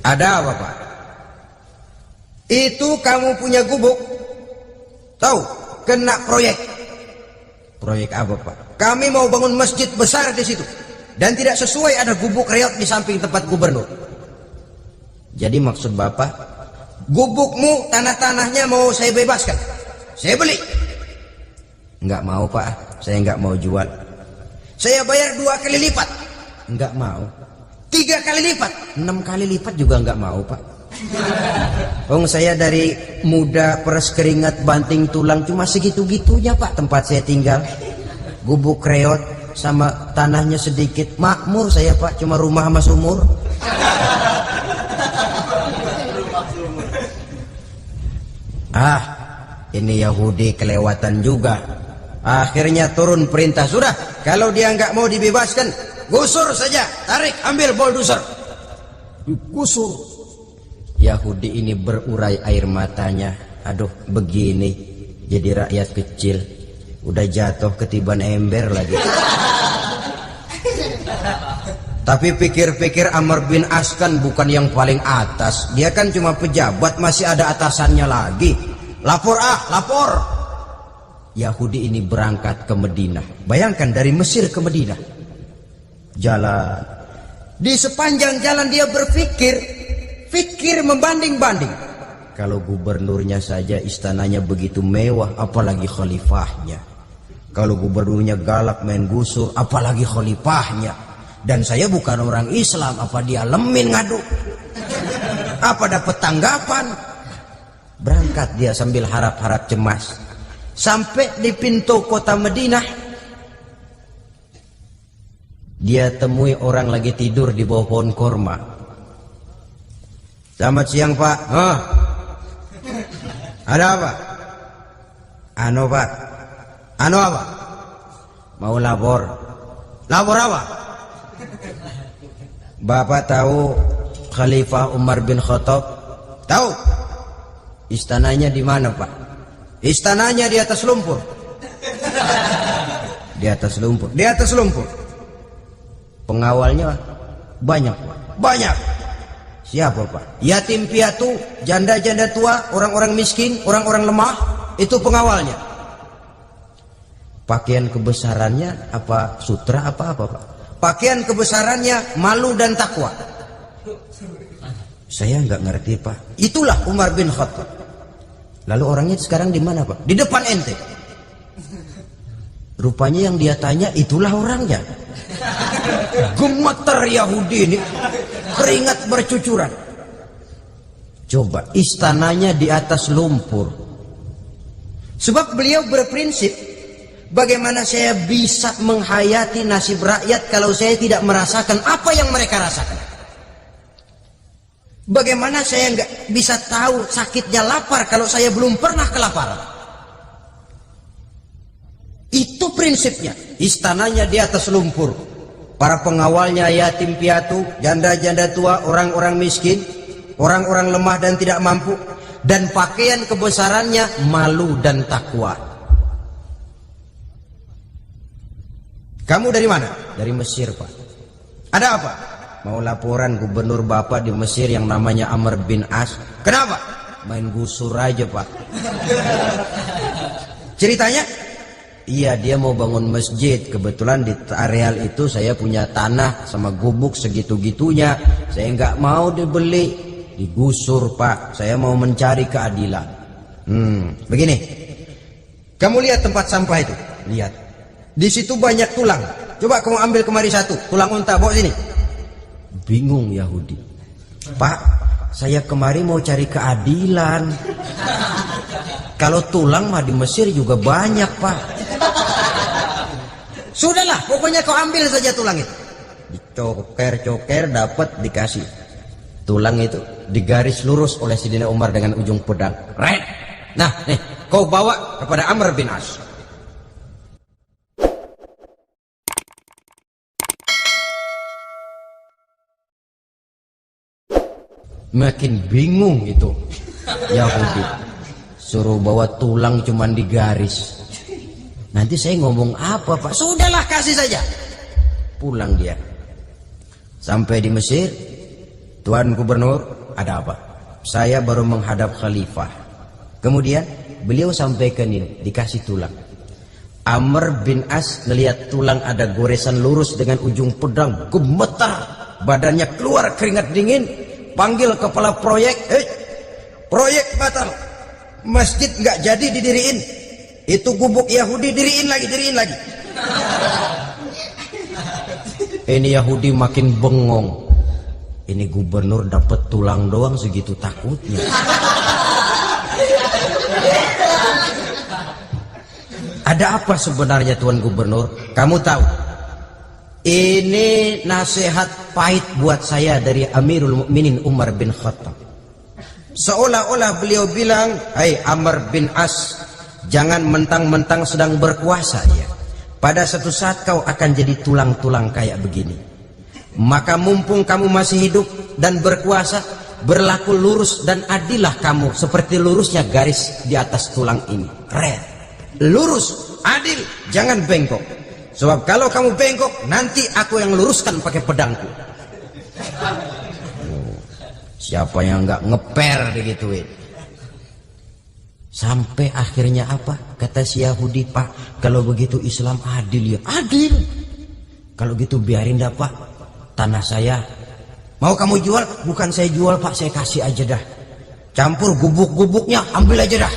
Speaker 1: Ada apa, Pak? Itu kamu punya gubuk, tahu, kena proyek. Proyek apa, Pak? Kami mau bangun masjid besar di situ, dan tidak sesuai ada gubuk reot di samping tempat gubernur. Jadi maksud Bapak, gubukmu, tanah-tanahnya mau saya bebaskan, saya beli. Enggak mau, Pak, saya enggak mau jual. Saya bayar 2 kali lipat. Enggak mau. 3 kali lipat, 6 kali lipat juga enggak mau, Pak. Saya dari muda peres keringat banting tulang cuma segitu-gitunya, Pak, tempat saya tinggal. Gubuk reot sama tanahnya sedikit, makmur saya, Pak, cuma rumah sama sumur. Ini Yahudi kelewatan juga. Akhirnya turun perintah, sudah, kalau dia nggak mau dibebaskan, gusur saja, tarik, ambil bulldozer. Gusur. Yahudi ini berurai air matanya. Aduh, begini jadi rakyat kecil, udah jatuh ketiban ember lagi. Tapi pikir-pikir Amr bin As kan bukan yang paling atas, dia kan cuma pejabat, masih ada atasannya lagi. Lapor, lapor. Yahudi ini berangkat ke Madinah. Bayangkan dari Mesir ke Madinah, jalan. Di sepanjang jalan dia berpikir membanding-banding. Kalau gubernurnya saja istananya begitu mewah, apalagi khalifahnya. Kalau gubernurnya galak main gusur, apalagi khalifahnya. Dan saya bukan orang Islam, apa dia lemin ngadu? Apa dapat tanggapan? Berangkat dia sambil harap-harap cemas. Sampai di pintu kota Madinah, dia temui orang lagi tidur di bawah pohon korma. Selamat siang, Pak. Ada apa? Pak. Apa? Mau lapor. Lapor apa? Bapak tahu Khalifah Umar bin Khattab? Tahu. Istananya di mana, Pak? Istananya di atas lumpur. Di atas lumpur. Di atas lumpur. Pengawalnya banyak, Pak. Banyak. Siapa, Pak? Yatim piatu, janda-janda tua, orang-orang miskin, orang-orang lemah, itu pengawalnya. Pakaian kebesarannya apa sutra apa, Pak? Pakaian kebesarannya malu dan takwa. Saya nggak ngerti, Pak. Itulah Umar bin Khattab. Lalu orangnya sekarang di mana, Pak? Di depan ente. Rupanya yang dia tanya itulah orangnya. Gemeter Yahudi ini, keringat bercucuran. Coba, istananya di atas lumpur. Sebab beliau berprinsip, bagaimana saya bisa menghayati nasib rakyat kalau saya tidak merasakan apa yang mereka rasakan? Bagaimana saya nggak bisa tahu sakitnya lapar kalau saya belum pernah kelaparan? Itu prinsipnya. Istananya di atas lumpur. Para pengawalnya yatim piatu, janda-janda tua, orang-orang miskin, orang-orang lemah dan tidak mampu. Dan pakaian kebesarannya malu dan takwa. Kamu dari mana? Dari Mesir, Pak. Ada apa? Mau laporan gubernur Bapak di Mesir yang namanya Amr bin As. Kenapa? Main gusur aja, Pak. Ceritanya, Iya, dia mau bangun masjid. Kebetulan di areal itu saya punya tanah sama gubuk segitu-gitunya. Saya nggak mau dibeli, digusur Pak. Saya mau mencari keadilan. Begini, kamu lihat tempat sampah itu. Lihat, di situ banyak tulang. Coba kamu ambil kemari satu, tulang unta, bawa sini. Bingung Yahudi. Pak, saya kemari mau cari keadilan. Kalau tulang mah di Mesir juga banyak Pak. Sudahlah, pokoknya kau ambil saja tulang itu. Dicoker-coker, dapat, dikasih. Tulang itu digaris lurus oleh Sayyidina Umar dengan ujung pedang. Right. Nah, nih, kau bawa kepada Amr bin As. Makin bingung itu Yahudi. Suruh bawa tulang cuman digaris. Nanti saya ngomong apa Pak? Sudahlah, kasih saja. Pulang dia. Sampai di Mesir, Tuan Gubernur, ada apa? Saya baru menghadap khalifah. Kemudian beliau sampaikan ini, dikasih tulang. Amr bin As melihat tulang ada goresan lurus dengan ujung pedang, gemetar, badannya keluar keringat dingin, panggil kepala proyek, proyek batal, masjid nggak jadi didiriin, itu gubuk Yahudi diriin lagi. Ini Yahudi makin bengong. Ini gubernur dapat tulang doang segitu takutnya. Ada apa sebenarnya Tuan Gubernur? Kamu tahu, ini nasihat pahit buat saya dari Amirul Mukminin Umar bin Khattab. Seolah-olah beliau bilang, "Hai Amr bin As, jangan mentang-mentang sedang berkuasa ya. Pada suatu saat kau akan jadi tulang-tulang kayak begini. Maka mumpung kamu masih hidup dan berkuasa, berlaku lurus dan adillah kamu seperti lurusnya garis di atas tulang ini. Red. Lurus, adil, jangan bengkok. Sebab kalau kamu bengkok, nanti aku yang luruskan pakai pedangku." Siapa yang nggak ngeper digituin? Sampai akhirnya apa? Kata si Yahudi, "Pak, kalau begitu Islam adil ya." Adil. Kalau gitu biarin dah Pak, tanah saya. Mau kamu jual? Bukan saya jual Pak, saya kasih aja dah. Campur gubuk-gubuknya, ambil aja dah.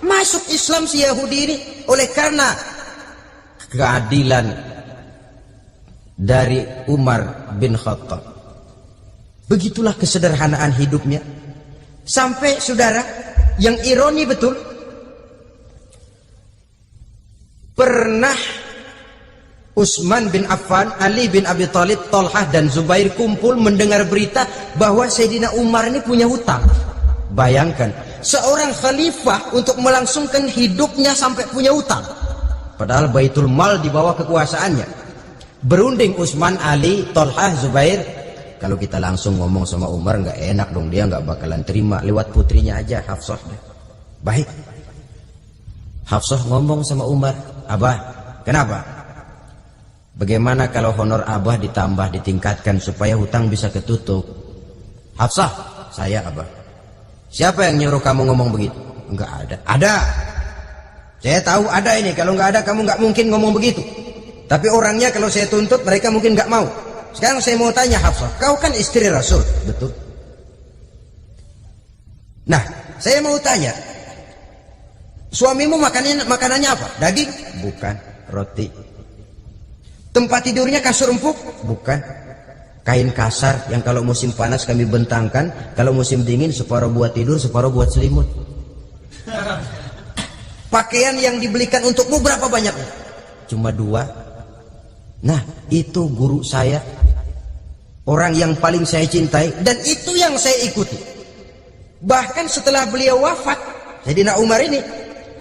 Speaker 1: Masuk Islam si Yahudi ini oleh karena keadilan dari Umar bin Khattab. Begitulah kesederhanaan hidupnya. Sampai saudara, yang ironi betul, pernah Utsman bin Affan, Ali bin Abi Thalib, Thalhah dan Zubair kumpul mendengar berita bahwa Sayyidina Umar ini punya hutang. Bayangkan, seorang khalifah untuk melangsungkan hidupnya sampai punya hutang. Padahal Baitul Mal di bawah kekuasaannya. Berunding Utsman, Ali, Thalhah, Zubair. Kalau kita langsung ngomong sama Umar nggak enak dong, dia nggak bakalan terima. Lewat putrinya aja, Hafsah. Baik. Hafsah ngomong sama Umar, "Abah, kenapa? Bagaimana kalau honor Abah ditambah, ditingkatkan supaya hutang bisa ketutup?" "Hafsah, saya Abah." "Siapa yang nyuruh kamu ngomong begitu?" "Enggak ada." "Ada. Saya tahu ada ini. Kalau nggak ada kamu nggak mungkin ngomong begitu. Tapi orangnya kalau saya tuntut mereka mungkin nggak mau. Sekarang saya mau tanya Hafsah, kau kan istri Rasul, betul? Nah, saya mau tanya, suamimu makanannya apa? Daging? Bukan. Roti. Tempat tidurnya kasur empuk? Bukan. Kain kasar yang kalau musim panas kami bentangkan, kalau musim dingin separuh buat tidur, separuh buat selimut. Pakaian yang dibelikan untukmu berapa banyaknya? Cuma 2. Nah, itu guru saya, orang yang paling saya cintai, dan itu yang saya ikuti. Bahkan setelah beliau wafat, Sayyidina Umar ini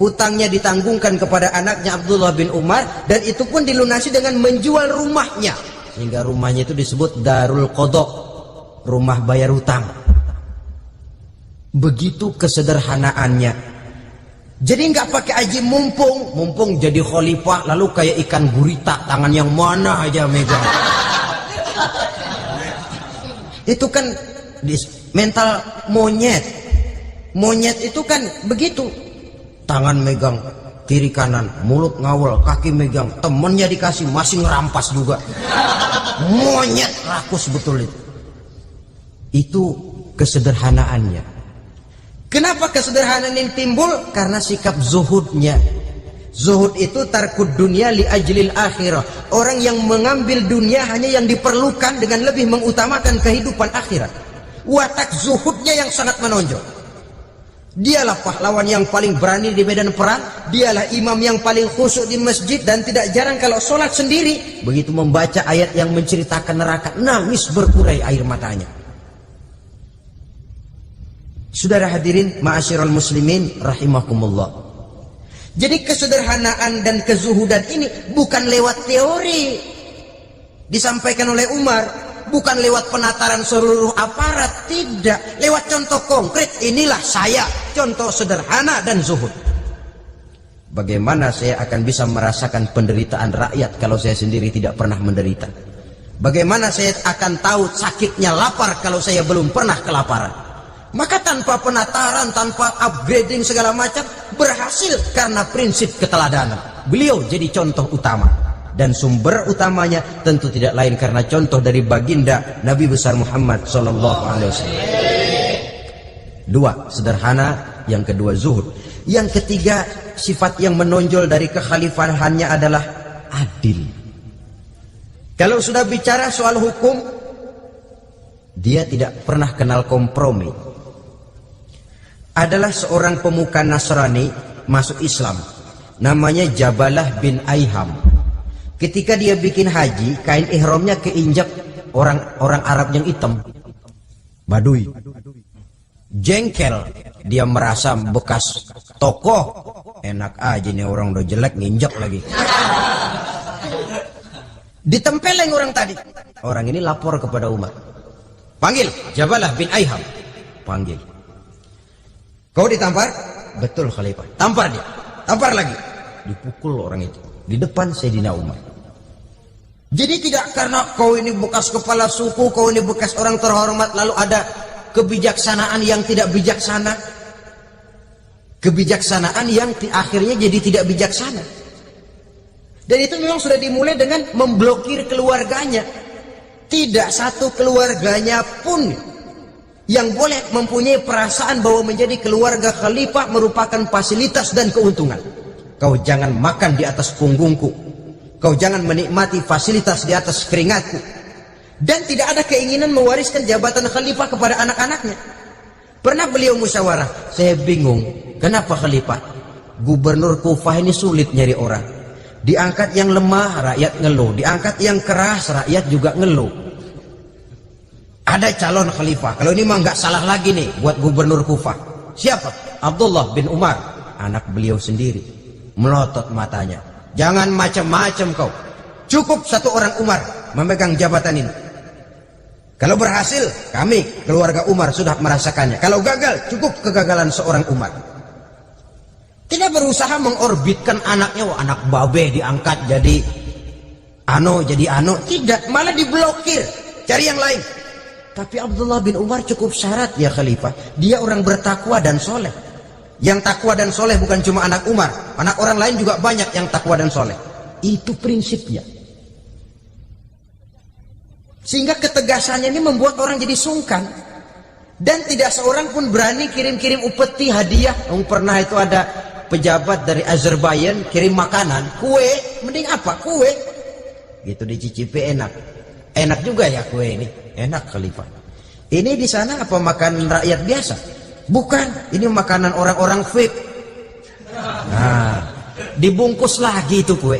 Speaker 1: hutangnya ditanggungkan kepada anaknya Abdullah bin Umar, dan itu pun dilunasi dengan menjual rumahnya, sehingga rumahnya itu disebut Darul Qadha, rumah bayar hutang. Begitu kesederhanaannya. Jadi nggak pakai aji mumpung jadi khalifah lalu kayak ikan gurita, tangan yang mana aja megang. Itu kan mental monyet. Monyet itu kan begitu, tangan megang kiri kanan, mulut ngawal, kaki megang, temennya dikasih masih ngerampas juga. Monyet rakus betul itu. Itu kesederhanaannya. Kenapa kesederhanaan ini timbul? Karena sikap zuhudnya. Zuhud itu tarkud dunia li ajlil akhirah. Orang yang mengambil dunia hanya yang diperlukan dengan lebih mengutamakan kehidupan akhirat. Watak zuhudnya yang sangat menonjol. Dialah pahlawan yang paling berani di medan perang. Dialah imam yang paling khusyuk di masjid. Dan tidak jarang kalau sholat sendiri, begitu membaca ayat yang menceritakan neraka, nangis berurai air matanya. Saudara hadirin ma'asyiral muslimin rahimakumullah. Jadi kesederhanaan dan kezuhudan ini bukan lewat teori disampaikan oleh Umar, bukan lewat penataran seluruh aparat, tidak, lewat contoh konkret. Inilah saya, contoh sederhana dan zuhud. Bagaimana saya akan bisa merasakan penderitaan rakyat kalau saya sendiri tidak pernah menderita? Bagaimana saya akan tahu sakitnya lapar kalau saya belum pernah kelaparan? Maka tanpa penataran, tanpa upgrading segala macam, berhasil karena prinsip keteladanan. Beliau jadi contoh utama. Dan sumber utamanya tentu tidak lain karena contoh dari baginda Nabi besar Muhammad SAW. Dua, sederhana. Yang kedua, zuhud. Yang ketiga, sifat yang menonjol dari kekhalifahannya adalah adil. Kalau sudah bicara soal hukum, dia tidak pernah kenal kompromi. Adalah seorang pemuka Nasrani masuk Islam, namanya Jabalah bin Aiham. Ketika dia bikin haji, kain ihramnya keinjak orang Arab yang hitam, Baduy. Jengkel, dia merasa bekas tokoh, enak aja nih orang udah jelek nginjak lagi. Ditempeleng orang tadi. Orang ini lapor kepada Umar, panggil Jabalah bin Aiham. Panggil. Kau ditampar? Betul Khalifah. Tampar dia. Tampar lagi. Dipukul orang itu di depan Sayyidina Umar. Jadi tidak karena kau ini bekas kepala suku, kau ini bekas orang terhormat, lalu ada kebijaksanaan yang tidak bijaksana. Kebijaksanaan yang akhirnya jadi tidak bijaksana. Dan itu memang sudah dimulai dengan memblokir keluarganya. Tidak satu keluarganya pun yang boleh mempunyai perasaan bahwa menjadi keluarga khalifah merupakan fasilitas dan keuntungan. Kau jangan makan di atas punggungku, kau jangan menikmati fasilitas di atas keringatku. Dan tidak ada keinginan mewariskan jabatan khalifah kepada anak-anaknya. Pernah beliau musyawarah, saya bingung, kenapa khalifah? Gubernur Kufah ini sulit nyari orang. Diangkat yang lemah, rakyat ngeluh. Diangkat yang keras, rakyat juga ngeluh. Ada calon khalifah, kalau ini mah nggak salah lagi nih buat gubernur Kufah. Siapa? Abdullah bin Umar, anak beliau sendiri. Melotot matanya, jangan macam-macam kau. Cukup satu orang Umar memegang jabatan ini. Kalau berhasil, kami keluarga Umar sudah merasakannya. Kalau gagal, cukup kegagalan seorang Umar. Tidak berusaha mengorbitkan anaknya, wah anak babe diangkat jadi ano, tidak, malah diblokir, cari yang lain. Tapi Abdullah bin Umar cukup syarat ya khalifah. Dia orang bertakwa dan soleh. Yang takwa dan soleh bukan cuma anak Umar. Anak orang lain juga banyak yang takwa dan soleh. Itu prinsipnya. Sehingga ketegasannya ini membuat orang jadi sungkan. Dan tidak seorang pun berani kirim-kirim upeti hadiah. Pernah itu ada pejabat dari Azerbaijan kirim makanan. Kue, mending apa? Kue. Gitu dicicipi enak. Enak juga ya kue ini. Enak khalifah. Ini di sana apa makanan rakyat biasa? Bukan, ini makanan orang-orang VIP. Nah, dibungkus lagi itu kue.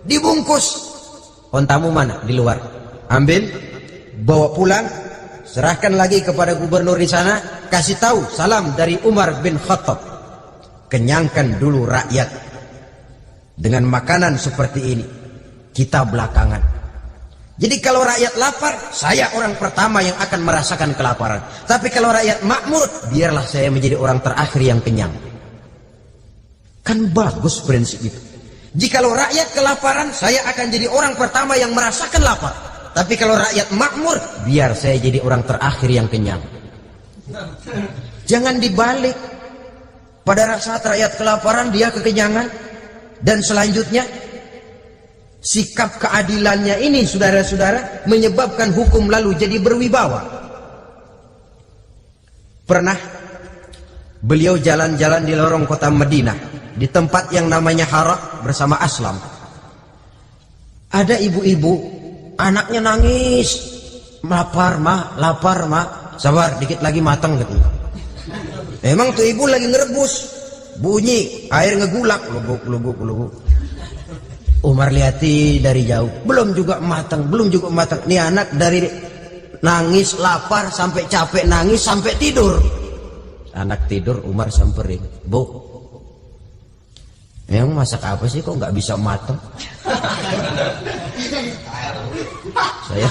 Speaker 1: Dibungkus. Ontamu mana? Di luar. Ambil, bawa pulang, serahkan lagi kepada gubernur di sana, kasih tahu salam dari Umar bin Khattab. Kenyangkan dulu rakyat dengan makanan seperti ini. Kita belakangan. Jadi kalau rakyat lapar, saya orang pertama yang akan merasakan kelaparan. Tapi kalau rakyat makmur, biarlah saya menjadi orang terakhir yang kenyang. Kan bagus prinsip itu. Jikalau rakyat kelaparan, saya akan jadi orang pertama yang merasakan lapar. Tapi kalau rakyat makmur, biar saya jadi orang terakhir yang kenyang. Jangan dibalik. Pada saat rakyat kelaparan dia kekenyangan. Dan selanjutnya sikap keadilannya ini saudara-saudara menyebabkan hukum lalu jadi berwibawa. Pernah beliau jalan-jalan di lorong kota Madinah, di tempat yang namanya Hara bersama Aslam. Ada ibu-ibu, anaknya nangis, lapar mah, sabar dikit lagi matang katanya. Emang tuh ibu lagi ngerebus, bunyi air ngegulak, luguk. Umar lihati dari jauh, belum juga matang. Nih anak dari nangis lapar sampai capek nangis sampai tidur. Anak tidur, Umar samperin, Bu, emang masak apa sih kok nggak bisa matang? Saya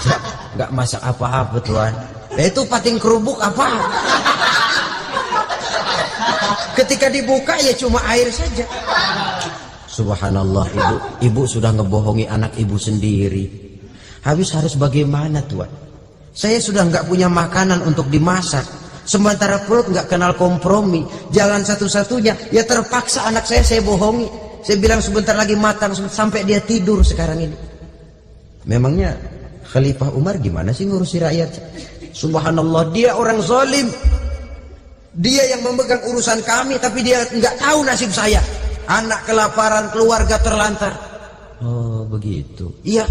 Speaker 1: nggak masak apa-apa tuan. Itu pating kerubuk apa? Ketika dibuka ya cuma air saja. Subhanallah, ibu sudah ngebohongi anak ibu sendiri. Habis harus bagaimana tuan? Saya sudah nggak punya makanan untuk dimasak. Sementara perut nggak kenal kompromi. Jalan satu-satunya ya terpaksa anak saya bohongi. Saya bilang sebentar lagi matang sampai dia tidur sekarang ini. Memangnya Khalifah Umar gimana sih ngurusi rakyat? Subhanallah, dia orang zalim. Dia yang memegang urusan kami tapi dia nggak tahu nasib saya. Anak kelaparan, keluarga terlantar. Oh begitu. Iya,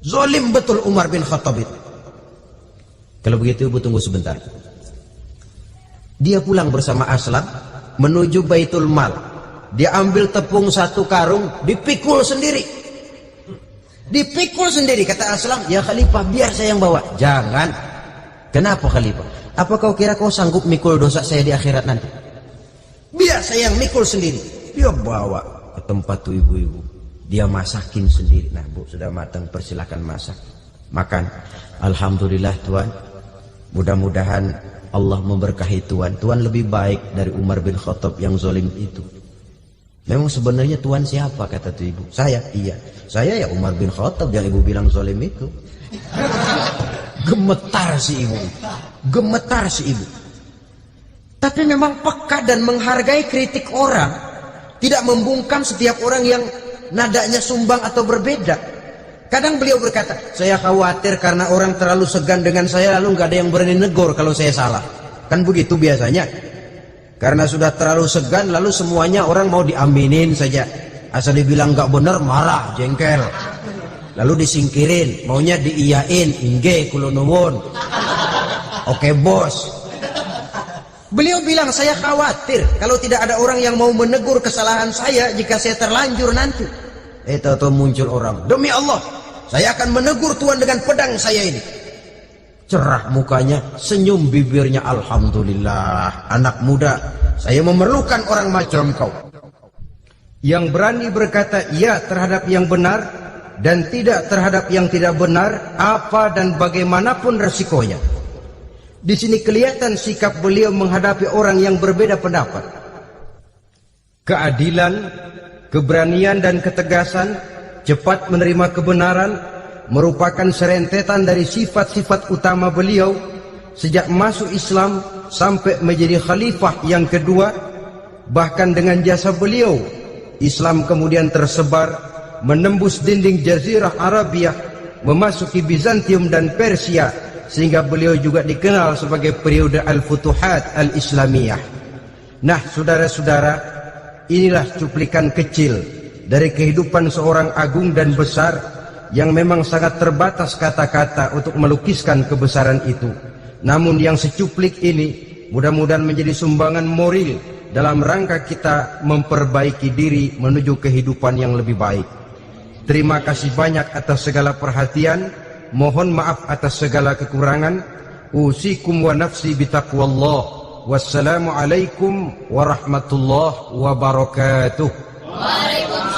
Speaker 1: zalim betul Umar bin Khattab itu. Kalau begitu ibu tunggu sebentar. Dia pulang bersama Aslam menuju Baitul Mal. Dia ambil tepung 1 karung, dipikul sendiri. Dipikul sendiri, kata Aslam, ya Khalifah biar saya yang bawa. Jangan. Kenapa Khalifah? Apa kau kira kau sanggup mikul dosa saya di akhirat nanti? Biar saya yang mikul sendiri. Dia bawa ke tempat tuh ibu-ibu. Dia masakin sendiri. Nah Bu, sudah matang, persilakan masak. Makan. Alhamdulillah Tuan. Mudah-mudahan Allah memberkahi Tuan. Tuan lebih baik dari Umar bin Khattab yang zalim itu. Memang sebenarnya Tuan siapa, kata tuh ibu? Saya. Iya, saya ya Umar bin Khattab yang ibu bilang zalim itu. Gemetar si ibu. Gemetar si ibu. Tapi memang peka dan menghargai kritik orang. Tidak membungkam setiap orang yang nadanya sumbang atau berbeda. Kadang beliau berkata, saya khawatir karena orang terlalu segan dengan saya lalu nggak ada yang berani negur kalau saya salah. Kan begitu biasanya. Karena sudah terlalu segan lalu semuanya orang mau diaminin saja. Asal dibilang nggak benar marah, jengkel. Lalu disingkirin, maunya diiyain, inge kulo nuwun. Oke bos. Beliau bilang saya khawatir kalau tidak ada orang yang mau menegur kesalahan saya jika saya terlanjur nanti. Tahu muncul orang, demi Allah saya akan menegur Tuhan dengan pedang saya ini. Cerah mukanya, senyum bibirnya, alhamdulillah. Anak muda, saya memerlukan orang macam kau yang berani berkata iya terhadap yang benar dan tidak terhadap yang tidak benar, apa dan bagaimanapun resikonya. Di sini kelihatan sikap beliau menghadapi orang yang berbeda pendapat. Keadilan, keberanian dan ketegasan, cepat menerima kebenaran merupakan serentetan dari sifat-sifat utama beliau sejak masuk Islam sampai menjadi khalifah yang kedua. Bahkan dengan jasa beliau, Islam kemudian tersebar menembus dinding Jazirah Arabia, memasuki Bizantium dan Persia, sehingga beliau juga dikenal sebagai periode Al-Futuhat Al-Islamiyah. Nah saudara-saudara, inilah cuplikan kecil dari kehidupan seorang agung dan besar yang memang sangat terbatas kata-kata untuk melukiskan kebesaran itu. Namun yang secuplik ini mudah-mudahan menjadi sumbangan moral dalam rangka kita memperbaiki diri menuju kehidupan yang lebih baik. Terima kasih banyak atas segala perhatian. Mohon maaf atas segala kekurangan. Usikum wa nafsi bitaqwallah. Wassalamualaikum warahmatullahi wabarakatuh. Waalaikumsalam.